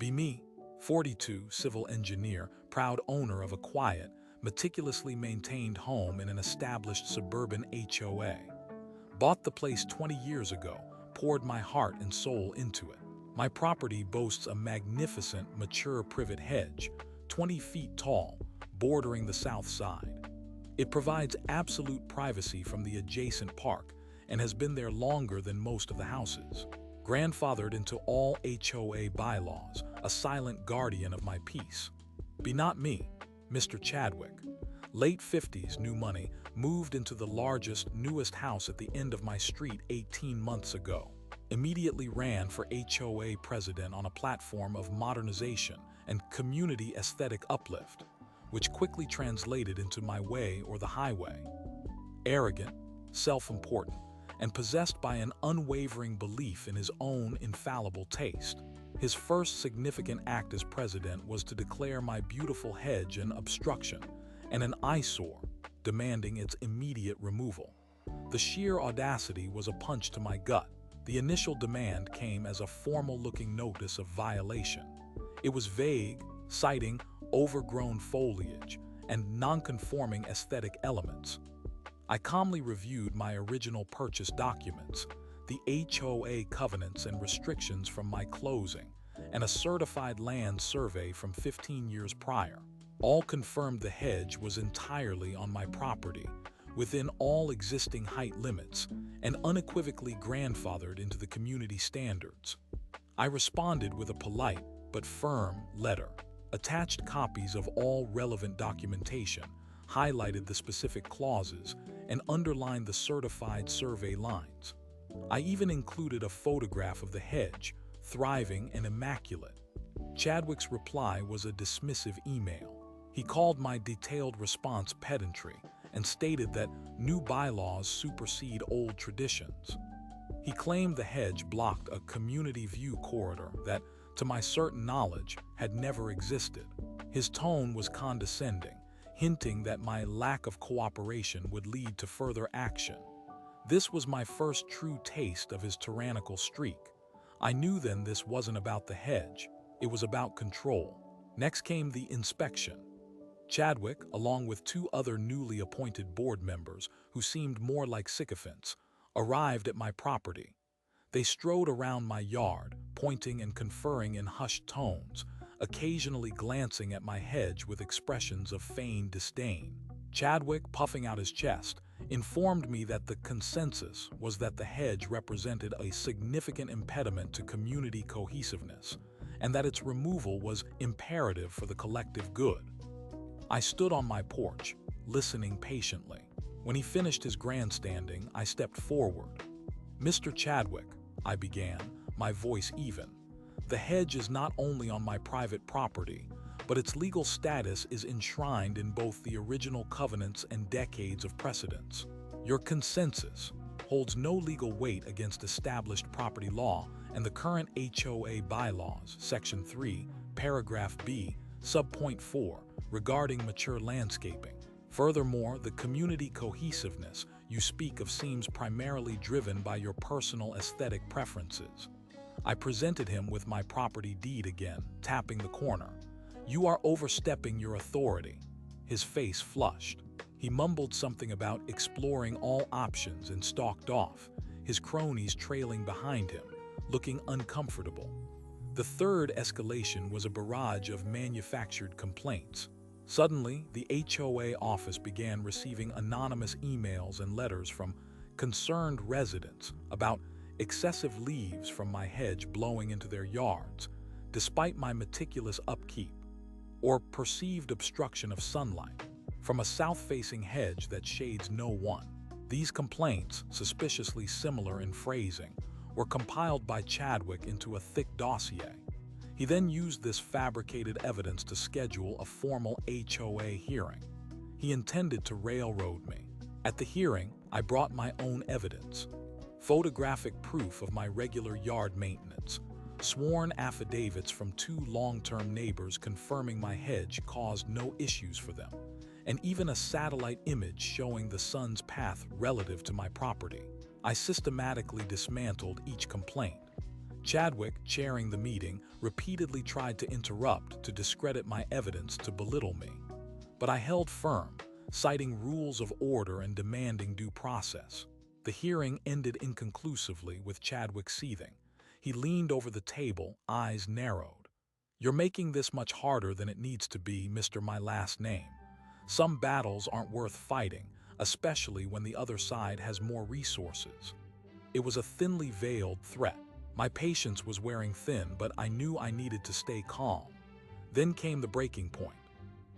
Be me, 42, civil engineer, proud owner of a quiet, meticulously maintained home in an established suburban HOA. Bought the place 20 years ago, poured my heart and soul into it. My property boasts a magnificent, mature privet hedge, 20 feet tall, bordering the south side. It provides absolute privacy from the adjacent park and has been there longer than most of the houses. Grandfathered into all HOA bylaws, a silent guardian of my peace. Be not me, Mr. Chadwick. Late 50s, new money, moved into the largest, newest house at the end of my street 18 months ago. Immediately ran for HOA president on a platform of modernization and community aesthetic uplift, which quickly translated into my way or the highway. Arrogant, self-important, and possessed by an unwavering belief in his own infallible taste. His first significant act as president was to declare my beautiful hedge an obstruction and an eyesore, demanding its immediate removal. The sheer audacity was a punch to my gut. The initial demand came as a formal-looking notice of violation. It was vague, citing overgrown foliage and non-conforming aesthetic elements. I calmly reviewed my original purchase documents, the HOA covenants and restrictions from my closing, and a certified land survey from 15 years prior. All confirmed the hedge was entirely on my property, within all existing height limits, and unequivocally grandfathered into the community standards. I responded with a polite but firm letter, attached copies of all relevant documentation, highlighted the specific clauses, and underlined the certified survey lines. I even included a photograph of the hedge, thriving and immaculate. Chadwick's reply was a dismissive email. He called my detailed response pedantry and stated that new bylaws supersede old traditions. He claimed the hedge blocked a community view corridor that, to my certain knowledge, had never existed. His tone was condescending, hinting that my lack of cooperation would lead to further action. This was my first true taste of his tyrannical streak. I knew then this wasn't about the hedge, it was about control. Next came the inspection. Chadwick, along with two other newly appointed board members who seemed more like sycophants, arrived at my property. They strode around my yard, pointing and conferring in hushed tones, occasionally glancing at my hedge with expressions of feigned disdain. Chadwick, puffing out his chest, informed me that the consensus was that the hedge represented a significant impediment to community cohesiveness, and that its removal was imperative for the collective good. I stood on my porch, listening patiently. When he finished his grandstanding, I stepped forward. "Mr. Chadwick," I began, my voice even, "the hedge is not only on my private property, but its legal status is enshrined in both the original covenants and decades of precedents. Your consensus holds no legal weight against established property law and the current HOA bylaws, Section 3, Paragraph B, Subpoint 4, regarding mature landscaping. Furthermore, the community cohesiveness you speak of seems primarily driven by your personal aesthetic preferences." I presented him with my property deed again, tapping the corner. "You are overstepping your authority." His face flushed. He mumbled something about exploring all options and stalked off, his cronies trailing behind him, looking uncomfortable. The third escalation was a barrage of manufactured complaints. Suddenly, the HOA office began receiving anonymous emails and letters from concerned residents about excessive leaves from my hedge blowing into their yards, despite my meticulous upkeep, or perceived obstruction of sunlight from a south-facing hedge that shades no one. These complaints, suspiciously similar in phrasing, were compiled by Chadwick into a thick dossier. He then used this fabricated evidence to schedule a formal HOA hearing. He intended to railroad me. At the hearing, I brought my own evidence: photographic proof of my regular yard maintenance, sworn affidavits from two long-term neighbors confirming my hedge caused no issues for them, and even a satellite image showing the sun's path relative to my property. I systematically dismantled each complaint. Chadwick, chairing the meeting, repeatedly tried to interrupt, to discredit my evidence, to belittle me. But I held firm, citing rules of order and demanding due process. The hearing ended inconclusively with Chadwick seething. He leaned over the table, eyes narrowed. "You're making this much harder than it needs to be, Mr. My Last Name. Some battles aren't worth fighting, especially when the other side has more resources." It was a thinly veiled threat. My patience was wearing thin, but I knew I needed to stay calm. Then came the breaking point.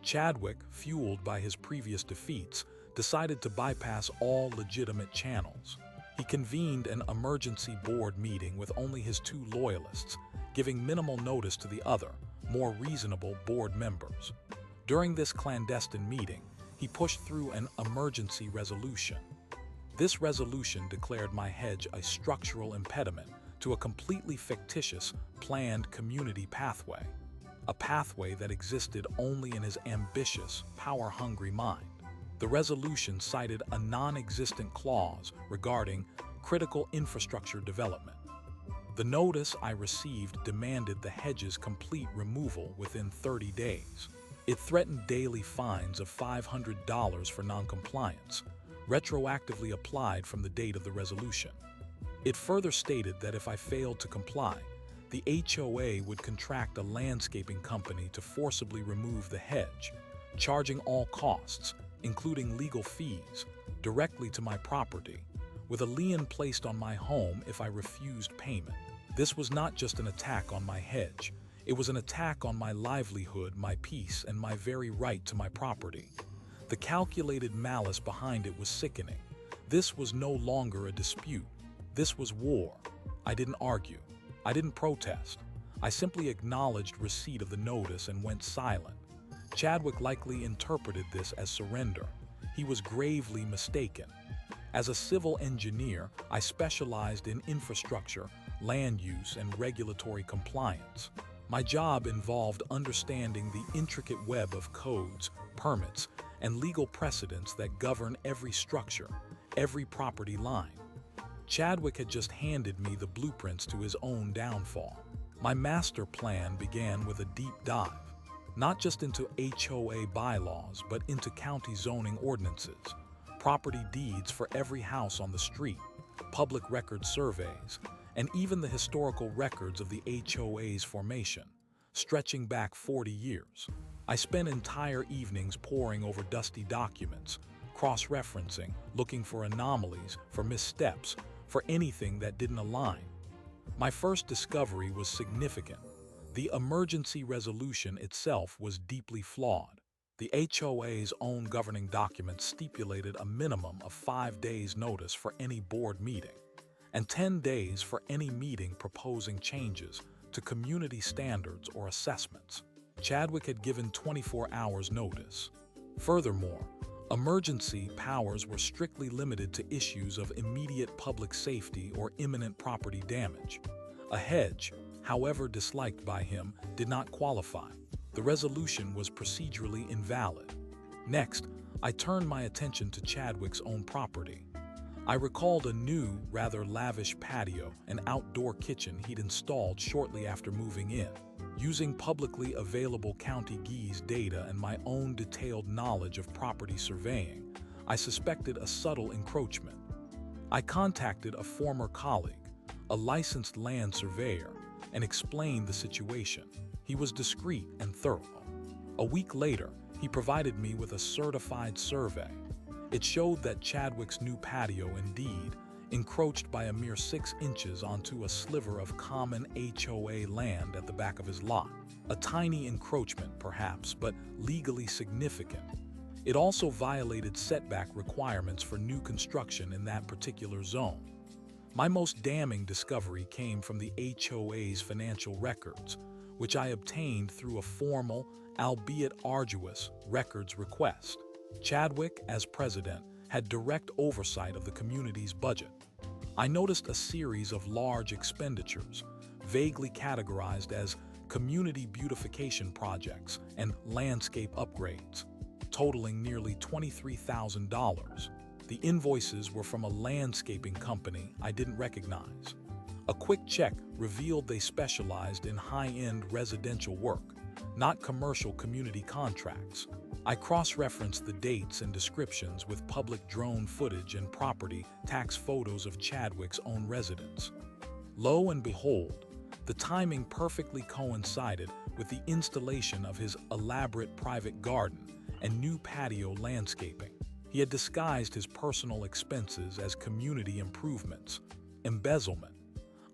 Chadwick, fueled by his previous defeats, decided to bypass all legitimate channels. He convened an emergency board meeting with only his two loyalists, giving minimal notice to the other, more reasonable board members. During this clandestine meeting, he pushed through an emergency resolution. This resolution declared my hedge a structural impediment to a completely fictitious, planned community pathway. A pathway that existed only in his ambitious, power-hungry mind. The resolution cited a non-existent clause regarding critical infrastructure development. The notice I received demanded the hedge's complete removal within 30 days. It threatened daily fines of $500 for noncompliance, retroactively applied from the date of the resolution. It further stated that if I failed to comply, the HOA would contract a landscaping company to forcibly remove the hedge, charging all costs, including legal fees, directly to my property, with a lien placed on my home if I refused payment. This was not just an attack on my hedge, it was an attack on my livelihood, my peace, and my very right to my property. The calculated malice behind it was sickening. This was no longer a dispute. This was war. I didn't argue. I didn't protest. I simply acknowledged receipt of the notice and went silent. Chadwick likely interpreted this as surrender. He was gravely mistaken. As a civil engineer, I specialized in infrastructure, land use, and regulatory compliance. My job involved understanding the intricate web of codes, permits, and legal precedents that govern every structure, every property line. Chadwick had just handed me the blueprints to his own downfall. My master plan began with a deep dive, not just into HOA bylaws, but into county zoning ordinances, property deeds for every house on the street, public record surveys, and even the historical records of the HOA's formation, stretching back 40 years. I spent entire evenings poring over dusty documents, cross-referencing, looking for anomalies, for missteps, for anything that didn't align. My first discovery was significant. The emergency resolution itself was deeply flawed. The HOA's own governing documents stipulated a minimum of 5 days' notice for any board meeting, and 10 days for any meeting proposing changes to community standards or assessments. Chadwick had given 24 hours notice. Furthermore, emergency powers were strictly limited to issues of immediate public safety or imminent property damage. A hedge, however disliked by him, did not qualify. The resolution was procedurally invalid. Next, I turned my attention to Chadwick's own property. I recalled a new, rather lavish patio and outdoor kitchen he'd installed shortly after moving in. Using publicly available County GIS data and my own detailed knowledge of property surveying, I suspected a subtle encroachment. I contacted a former colleague, a licensed land surveyor, and explained the situation. He was discreet and thorough. A week later, he provided me with a certified survey. It showed that Chadwick's new patio indeed encroached by a mere 6 inches onto a sliver of common HOA land at the back of his lot. A tiny encroachment, perhaps, but legally significant. It also violated setback requirements for new construction in that particular zone. My most damning discovery came from the HOA's financial records, which I obtained through a formal, albeit arduous, records request. Chadwick, as president, had direct oversight of the community's budget. I noticed a series of large expenditures, vaguely categorized as community beautification projects and landscape upgrades, totaling nearly $23,000. The invoices were from a landscaping company I didn't recognize. A quick check revealed they specialized in high-end residential work, not commercial community contracts. I cross-referenced the dates and descriptions with public drone footage and property tax photos of Chadwick's own residence. Lo and behold, the timing perfectly coincided with the installation of his elaborate private garden and new patio landscaping. He had disguised his personal expenses as community improvements. Embezzlement.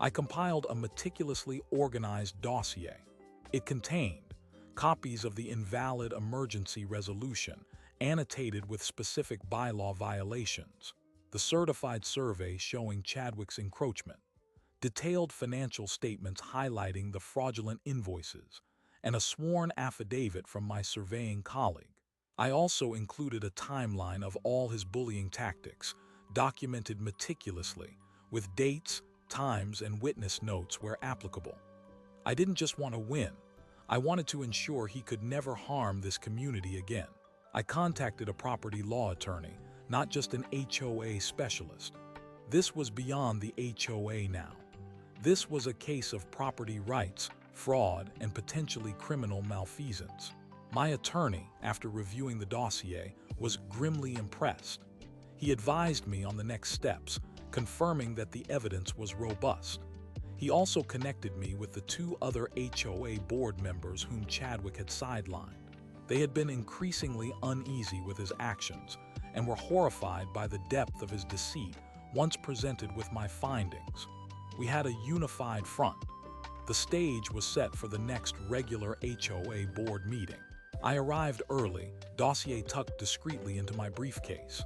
I compiled a meticulously organized dossier. It contained copies of the invalid emergency resolution, annotated with specific bylaw violations, the certified survey showing Chadwick's encroachment, detailed financial statements highlighting the fraudulent invoices, and a sworn affidavit from my surveying colleague. I also included a timeline of all his bullying tactics, documented meticulously, with dates, times, and witness notes where applicable. I didn't just want to win. I wanted to ensure he could never harm this community again. I contacted a property law attorney, not just an HOA specialist. This was beyond the HOA now. This was a case of property rights, fraud, and potentially criminal malfeasance. My attorney, after reviewing the dossier, was grimly impressed. He advised me on the next steps, confirming that the evidence was robust. He also connected me with the two other HOA board members whom Chadwick had sidelined. They had been increasingly uneasy with his actions and were horrified by the depth of his deceit once presented with my findings. We had a unified front. The stage was set for the next regular HOA board meeting. I arrived early, dossier tucked discreetly into my briefcase.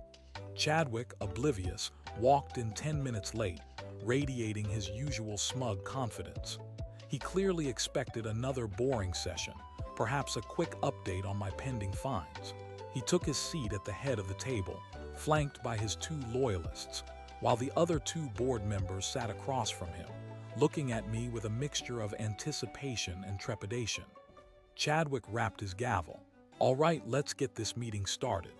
Chadwick, oblivious, walked in 10 minutes late, radiating his usual smug confidence. He clearly expected another boring session, perhaps a quick update on my pending fines. He took his seat at the head of the table, flanked by his two loyalists, while the other two board members sat across from him, looking at me with a mixture of anticipation and trepidation. Chadwick rapped his gavel. "All right, let's get this meeting started."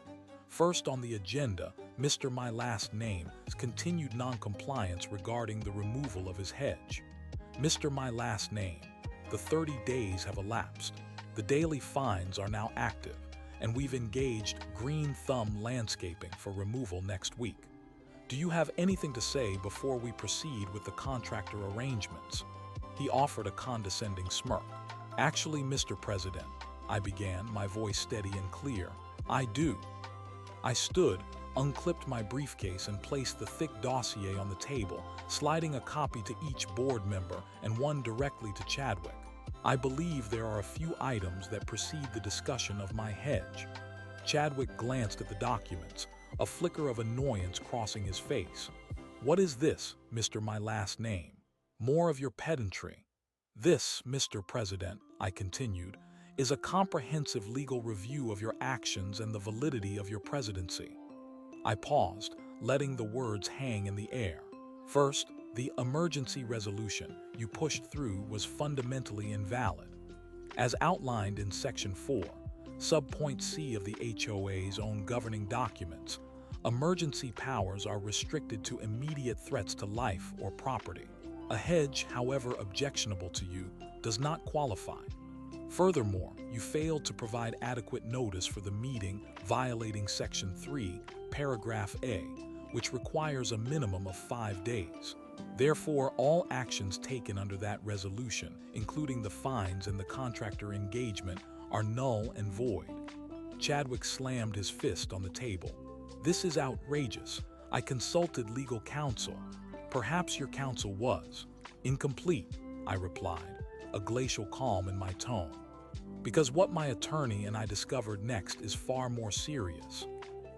First on the agenda, Mr. My Last Name's continued non-compliance regarding the removal of his hedge. Mr. My Last Name, the 30 days have elapsed. The daily fines are now active, and we've engaged Green Thumb Landscaping for removal next week. Do you have anything to say before we proceed with the contractor arrangements? He offered a condescending smirk. "Actually, Mr. President," I began, my voice steady and clear, "I do." I stood, unclipped my briefcase, and placed the thick dossier on the table, sliding a copy to each board member and one directly to Chadwick. "I believe there are a few items that precede the discussion of my hedge." Chadwick glanced at the documents, a flicker of annoyance crossing his face. "What is this, Mr. My Last Name? More of your pedantry." "This, Mr. President," I continued, "is a comprehensive legal review of your actions and the validity of your presidency." I paused, letting the words hang in the air. "First, the emergency resolution you pushed through was fundamentally invalid. As outlined in Section 4, Subpoint C of the HOA's own governing documents, emergency powers are restricted to immediate threats to life or property. A hedge, however objectionable to you, does not qualify. Furthermore, you failed to provide adequate notice for the meeting, violating Section 3, Paragraph A, which requires a minimum of 5 days. Therefore, all actions taken under that resolution, including the fines and the contractor engagement, are null and void." Chadwick slammed his fist on the table. "This is outrageous. I consulted legal counsel." "Perhaps your counsel was incomplete," I replied, a glacial calm in my tone. "Because what my attorney and I discovered next is far more serious.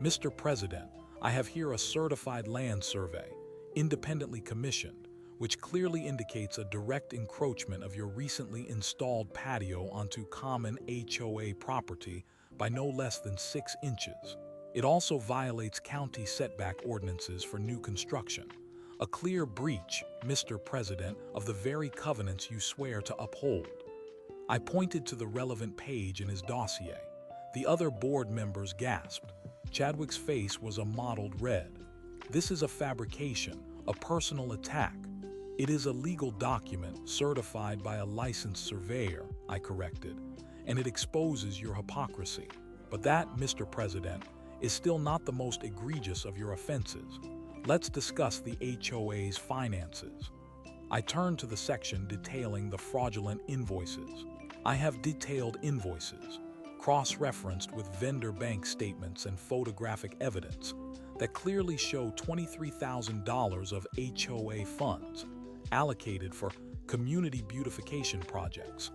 Mr. President, I have here a certified land survey, independently commissioned, which clearly indicates a direct encroachment of your recently installed patio onto common HOA property by no less than 6 inches. It also violates county setback ordinances for new construction. A clear breach, Mr. President, of the very covenants you swear to uphold." I pointed to the relevant page in his dossier. The other board members gasped. Chadwick's face was a mottled red. "This is a fabrication, a personal attack." It is a legal document certified by a licensed surveyor, I corrected, and it exposes your hypocrisy. But that, Mr. President, is still not the most egregious of your offenses. Let's discuss the HOA's finances. I turned to the section detailing the fraudulent invoices. I have detailed invoices, cross-referenced with vendor bank statements and photographic evidence that clearly show $23,000 of HOA funds allocated for community beautification projects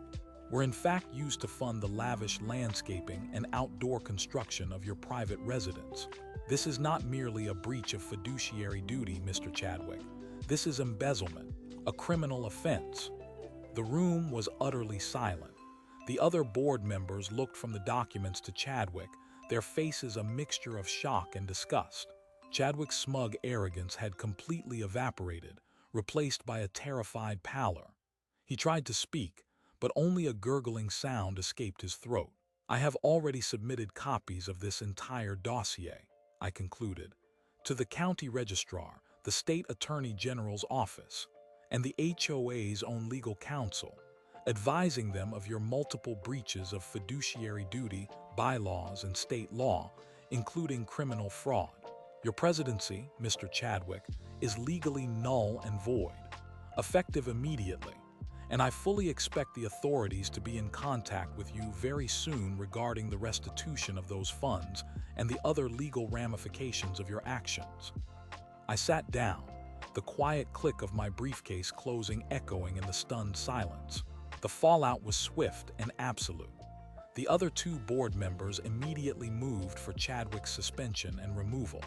were in fact used to fund the lavish landscaping and outdoor construction of your private residence. This is not merely a breach of fiduciary duty, Mr. Chadwick. This is embezzlement, a criminal offense. The room was utterly silent. The other board members looked from the documents to Chadwick, their faces a mixture of shock and disgust. Chadwick's smug arrogance had completely evaporated, replaced by a terrified pallor. He tried to speak, but only a gurgling sound escaped his throat. I have already submitted copies of this entire dossier, I concluded, to the county registrar, the state attorney general's office, and the HOA's own legal counsel, advising them of your multiple breaches of fiduciary duty, bylaws, and state law, including criminal fraud. Your presidency, Mr. Chadwick, is legally null and void, effective immediately, and I fully expect the authorities to be in contact with you very soon regarding the restitution of those funds and the other legal ramifications of your actions. I sat down, the quiet click of my briefcase closing echoing in the stunned silence. The fallout was swift and absolute. The other two board members immediately moved for Chadwick's suspension and removal.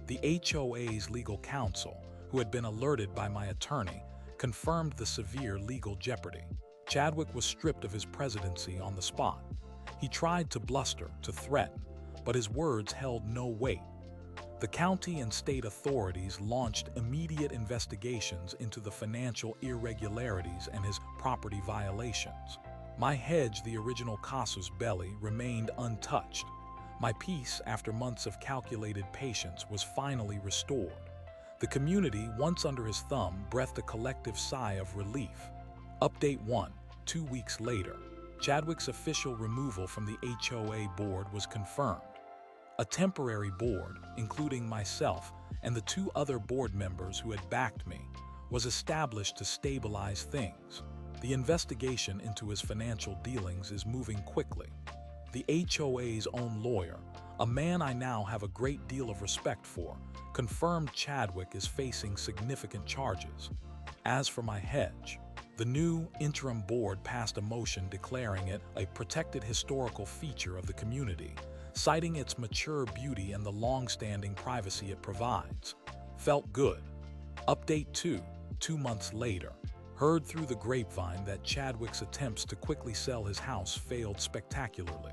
The HOA's legal counsel, who had been alerted by my attorney, confirmed the severe legal jeopardy. Chadwick was stripped of his presidency on the spot. He tried to bluster, to threaten, but his words held no weight. The county and state authorities launched immediate investigations into the financial irregularities and his property violations. My hedge, the original casus belli, remained untouched. My peace, after months of calculated patience, was finally restored. The community, once under his thumb, breathed a collective sigh of relief. Update 1. 2 weeks later, Chadwick's official removal from the HOA board was confirmed. A temporary board, including myself and the two other board members who had backed me, was established to stabilize things. The investigation into his financial dealings is moving quickly. The HOA's own lawyer, a man I now have a great deal of respect for, confirmed Chadwick is facing significant charges. As for my hedge, the new interim board passed a motion declaring it a protected historical feature of the community, citing its mature beauty and the long-standing privacy it provides. Felt good. Update 2. 2 months later, heard through the grapevine that Chadwick's attempts to quickly sell his house failed spectacularly.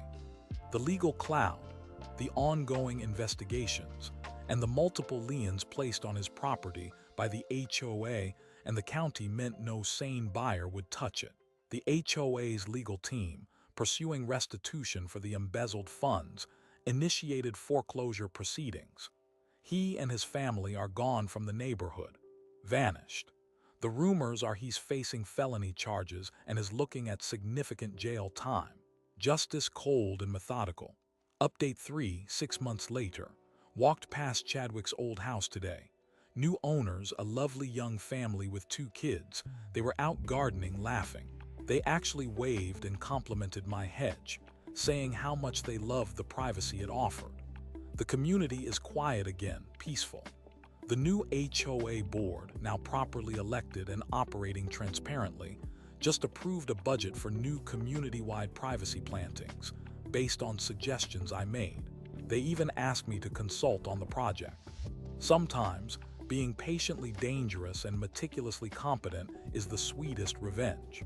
The legal cloud, the ongoing investigations, and the multiple liens placed on his property by the HOA and the county meant no sane buyer would touch it. The HOA's legal team, pursuing restitution for the embezzled funds, initiated foreclosure proceedings. He and his family are gone from the neighborhood, vanished. The rumors are he's facing felony charges and is looking at significant jail time. Justice cold and methodical. Update 3. 6 months later, walked past Chadwick's old house today. New owners, a lovely young family with 2 kids. They were out gardening, laughing. They actually waved and complimented my hedge, saying how much they loved the privacy it offered. The community is quiet again, peaceful. The new HOA board, now properly elected and operating transparently, just approved a budget for new community-wide privacy plantings, based on suggestions I made. They even asked me to consult on the project. Sometimes, being patiently dangerous and meticulously competent is the sweetest revenge.